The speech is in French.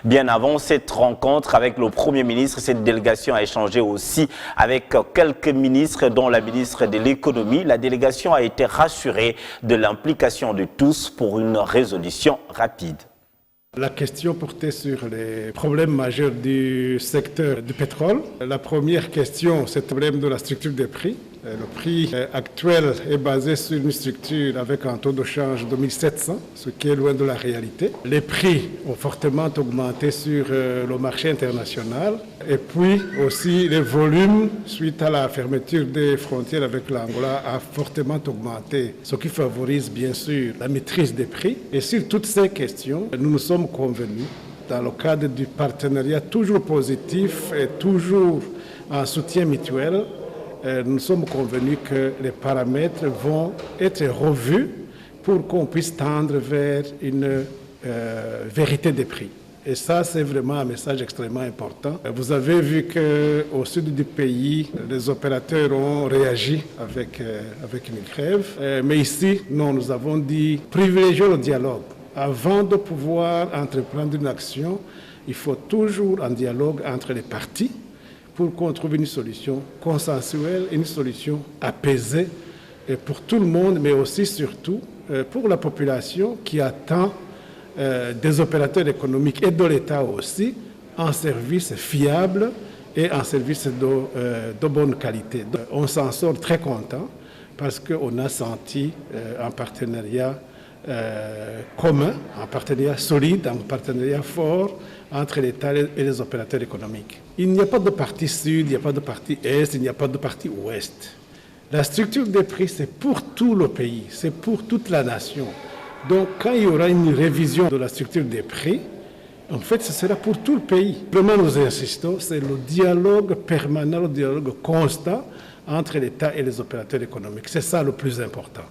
Bien avant cette rencontre avec le Premier ministre, cette délégation a échangé aussi avec quelques ministres, dont la ministre de l'Économie. La délégation a été rassurée de l'implication de tous pour une résolution rapide. La question portait sur les problèmes majeurs du secteur du pétrole. La première question, c'est le problème de la structure des prix. Le prix actuel est basé sur une structure avec un taux de change de 1700, ce qui est loin de la réalité. Les prix ont fortement augmenté sur le marché international. Et puis aussi les volumes, suite à la fermeture des frontières avec l'Angola, a fortement augmenté, ce qui favorise bien sûr la maîtrise des prix. Et sur toutes ces questions, nous nous sommes convenus, dans le cadre du partenariat toujours positif et toujours en soutien mutuel, nous sommes convenus que les paramètres vont être revus pour qu'on puisse tendre vers une vérité des prix. Et ça, c'est vraiment un message extrêmement important. Vous avez vu qu'au sud du pays, les opérateurs ont réagi avec une grève. Mais ici, non, nous avons dit privilégier le dialogue. Avant de pouvoir entreprendre une action, il faut toujours un dialogue entre les parties pour qu'on trouve une solution consensuelle, une solution apaisée pour tout le monde, mais aussi surtout pour la population qui attend des opérateurs économiques et de l'État aussi un service fiable et un service de bonne qualité. On s'en sort très content parce qu'on a senti un partenariat commun, un partenariat solide, un partenariat fort entre l'État et les opérateurs économiques. Il n'y a pas de parti sud, il n'y a pas de parti est, il n'y a pas de parti ouest. La structure des prix, c'est pour tout le pays, c'est pour toute la nation. Donc, quand il y aura une révision de la structure des prix, en fait, ce sera pour tout le pays. Vraiment, nous insistons, c'est le dialogue permanent, le dialogue constant entre l'État et les opérateurs économiques. C'est ça le plus important.